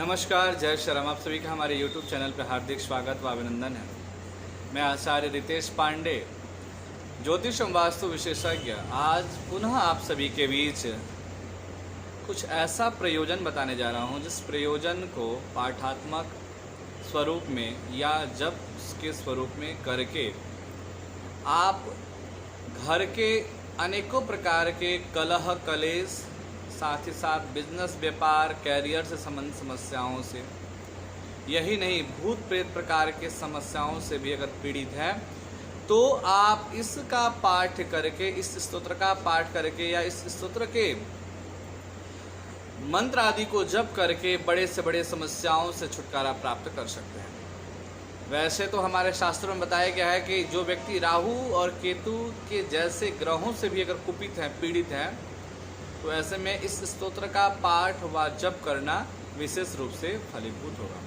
नमस्कार, जय श्री राम। आप सभी का हमारे YouTube चैनल पर हार्दिक स्वागत व अभिनंदन है। मैं आचार्य रितेश पांडे, ज्योतिष एवं वास्तु विशेषज्ञ, आज पुनः आप सभी के बीच कुछ ऐसा प्रयोजन बताने जा रहा हूं जिस प्रयोजन को पाठात्मक स्वरूप में या जप के स्वरूप में करके आप घर के अनेकों प्रकार के कलह कलेश, साथ ही साथ बिजनेस, व्यापार, कैरियर से संबंधित समस्याओं से, यही नहीं भूत प्रेत प्रकार के समस्याओं से भी अगर पीड़ित हैं तो आप इसका पाठ करके, इस स्तोत्र का पाठ करके या इस स्तोत्र के मंत्र आदि को जप करके बड़े से बड़े समस्याओं से छुटकारा प्राप्त कर सकते हैं। वैसे तो हमारे शास्त्रों में बताया गया है कि जो व्यक्ति राहु और केतु के जैसे ग्रहों से भी अगर कुपित हैं, पीड़ित हैं, तो ऐसे में इस स्तोत्र का पाठ व जप करना विशेष रूप से फलीभूत होगा।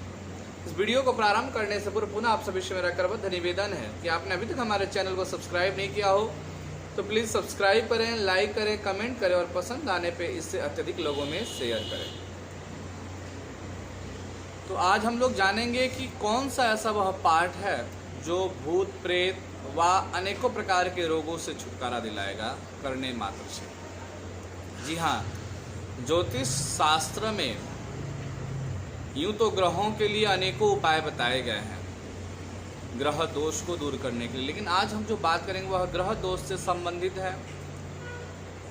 इस वीडियो को प्रारंभ करने से पूर्व पुनः आप सभी से मेरा करबद्ध निवेदन है कि आपने अभी तक हमारे चैनल को सब्सक्राइब नहीं किया हो तो प्लीज़ सब्सक्राइब करें, लाइक करें, कमेंट करें और पसंद आने पे इससे अत्यधिक लोगों में शेयर करें। तो आज हम लोग जानेंगे कि कौन सा ऐसा वह पाठ है जो भूत प्रेत व अनेकों प्रकार के रोगों से छुटकारा दिलाएगा करने मात्र से। जी हाँ, ज्योतिष शास्त्र में यूँ तो ग्रहों के लिए अनेकों उपाय बताए गए हैं ग्रह दोष को दूर करने के लिए, लेकिन आज हम जो बात करेंगे वह ग्रह दोष से संबंधित है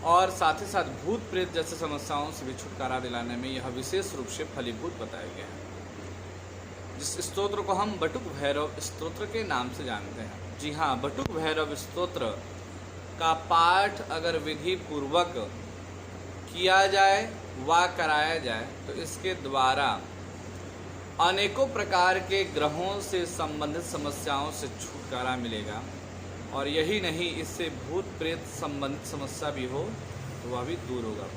और साथ ही साथ भूत प्रेत जैसे समस्याओं से भी छुटकारा दिलाने में यह विशेष रूप से फलीभूत बताया गया है, जिस स्तोत्र को हम बटुक भैरव स्तोत्र के नाम से जानते हैं। जी हाँ, बटुक भैरव स्तोत्र का पाठ अगर विधि पूर्वक किया जाए व कराया जाए तो इसके द्वारा अनेकों प्रकार के ग्रहों से संबंधित समस्याओं से छुटकारा मिलेगा और यही नहीं, इससे भूत प्रेत संबंधित समस्या भी हो तो वह भी दूर होगा।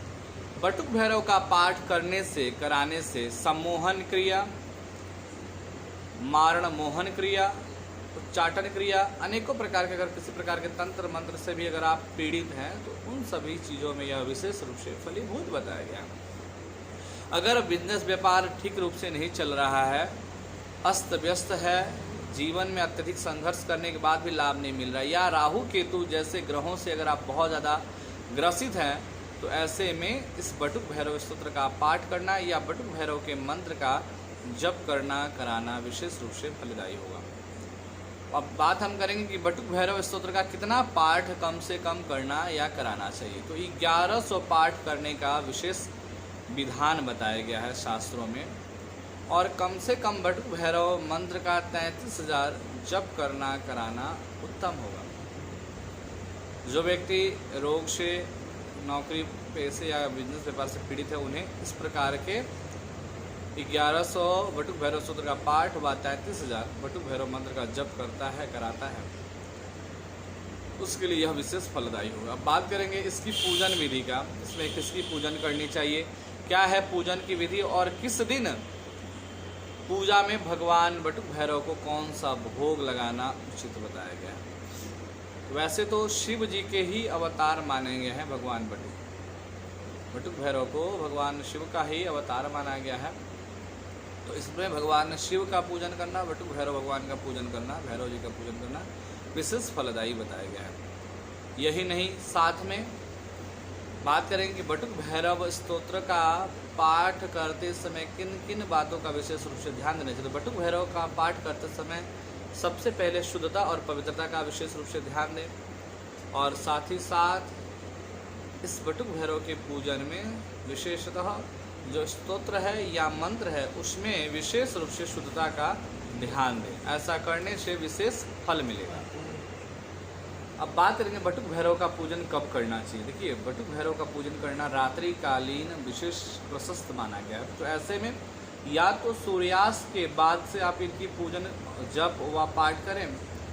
बटुक भैरव का पाठ करने से, कराने से सम्मोहन क्रिया, मारण मोहन क्रिया, उच्चाटन क्रिया, अनेकों प्रकार के अगर किसी प्रकार के तंत्र मंत्र से भी अगर आप पीड़ित हैं तो उन सभी चीज़ों में यह विशेष रूप से फलीभूत बताया गया। अगर बिजनेस व्यापार ठीक रूप से नहीं चल रहा है, अस्त व्यस्त है, जीवन में अत्यधिक संघर्ष करने के बाद भी लाभ नहीं मिल रहा है, या राहु केतु जैसे ग्रहों से अगर आप बहुत ज़्यादा ग्रसित हैं, तो ऐसे में इस बटुक भैरव स्तोत्र का पाठ करना या बटुक भैरव के मंत्र का जप करना, कराना विशेष रूप से फलदायी होगा। अब बात हम करेंगे कि बटुक भैरव स्तोत्र का कितना पाठ कम से कम करना या कराना चाहिए। तो 1100 पाठ करने का विशेष विधान बताया गया है शास्त्रों में, और कम से कम बटुक भैरव मंत्र का 33,000 जप करना, कराना उत्तम होगा। जो व्यक्ति रोग से, नौकरी पेशे या बिजनेस व्यापार से पीड़ित है, उन्हें इस प्रकार के 1100 बटुक भैरव स्तोत्र का पाठ व 33,000 बटुक भैरव मंत्र का जप करता है, कराता है, उसके लिए यह विशेष फलदायी होगा। अब बात करेंगे इसकी पूजन विधि का, इसमें किसकी पूजन करनी चाहिए, क्या है पूजन की विधि और किस दिन पूजा में भगवान बटुक भैरव को कौन सा भोग लगाना उचित बताया गया है। वैसे तो शिव जी के ही अवतार माने गए हैं भगवान बटुक भैरव को भगवान शिव का ही अवतार माना गया है, तो इसमें भगवान शिव का पूजन करना, बटुक भैरव भगवान का पूजन करना, भैरव जी का पूजन करना विशेष फलदायी बताया गया है। यही नहीं, साथ में बात करेंगे कि बटुक भैरव स्तोत्र का पाठ करते समय किन किन बातों का विशेष रूप से ध्यान देना चाहिए। तो बटुक भैरव का पाठ करते समय सबसे पहले शुद्धता और पवित्रता का विशेष रूप से ध्यान दें, और साथ ही साथ इस बटुक भैरव के पूजन में विशेषतः जो स्तोत्र है या मंत्र है उसमें विशेष रूप से शुद्धता का ध्यान दें। ऐसा करने से विशेष फल मिलेगा। अब बात करेंगे बटुक भैरव का पूजन कब करना चाहिए। देखिए, बटुक भैरव का पूजन करना रात्रिकालीन विशेष प्रशस्त माना गया है, तो ऐसे में या तो सूर्यास्त के बाद से आप इनकी पूजन जप व पाठ करें,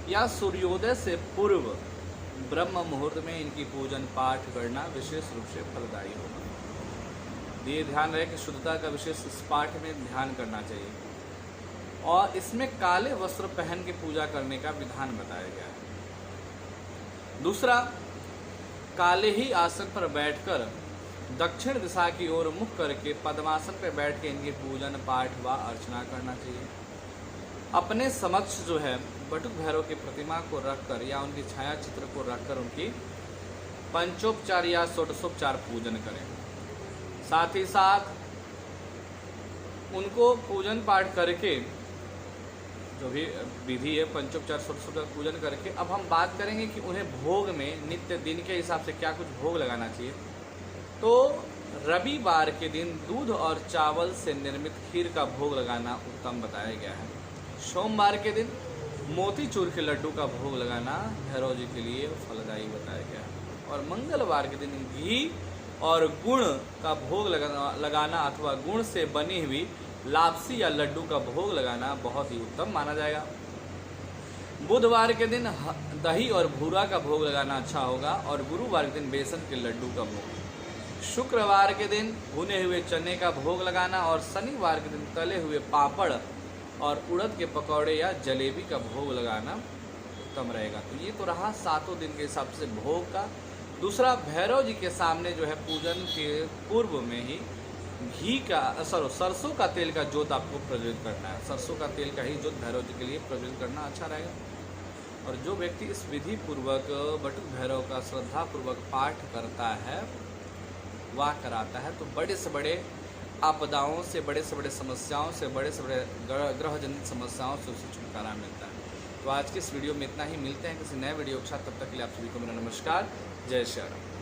या सूर्योदय से पूर्व ब्रह्म मुहूर्त में इनकी पूजन पाठ करना विशेष रूप से फलदायी होगा। ये ध्यान रहे कि शुद्धता का विशेष इस पाठ में ध्यान करना चाहिए, और इसमें काले वस्त्र पहन के पूजा करने का विधान बताया गया है। दूसरा, काले ही आसन पर बैठकर दक्षिण दिशा की ओर मुख करके पद्मासन पर बैठ के इनकी पूजन पाठ व अर्चना करना चाहिए। अपने समक्ष जो है बटुक भैरव की प्रतिमा को रखकर या उनकी छाया चित्र को रखकर उनकी पंचोपचार या षोडशोपचार पूजन करें। साथ ही साथ उनको पूजन पाठ करके जो भी विधि है पंचोपचार षोडशोपचार पूजन करके अब हम बात करेंगे कि उन्हें भोग में नित्य दिन के हिसाब से क्या कुछ भोग लगाना चाहिए। तो रविवार के दिन दूध और चावल से निर्मित खीर का भोग लगाना उत्तम बताया गया है। सोमवार के दिन मोतीचूर के लड्डू का भोग लगाना भैरव जी के लिए फलदायी बताया गया है। और मंगलवार के दिन घी और गुड़ का भोग लगाना अथवा गुड़ से बनी हुई लापसी या लड्डू का भोग लगाना बहुत ही उत्तम माना जाएगा। बुधवार के दिन दही और भूरा का भोग लगाना अच्छा होगा और गुरुवार के दिन बेसन के लड्डू का भोग। शुक्रवार के दिन भुने हुए चने का भोग लगाना और शनिवार के दिन तले हुए पापड़ और उड़द के पकौड़े या जलेबी का भोग लगाना उत्तम रहेगा। तो ये तो रहा 7 दिन के हिसाब से भोग का। दूसरा, भैरव जी के सामने जो है पूजन के पूर्व में ही घी का सरसों का तेल का जोत आपको प्रज्वलित करना है। सरसों का तेल का ही जोत भैरव जी के लिए प्रज्वलित करना अच्छा रहेगा। और जो व्यक्ति इस विधि पूर्वक बटुक भैरव का श्रद्धा पूर्वक पाठ करता है वाह कराता है तो बड़े से बड़े आपदाओं से, बड़े से बड़े समस्याओं से, बड़े से बड़े ग्रह जनित समस्याओं से उसे छुटकारा मिलता है। तो आज के इस वीडियो में इतना ही। मिलते हैं किसी नए वीडियो के साथ, तब तक के लिए आप सभी को मेरा नमस्कार। जय श्री राम।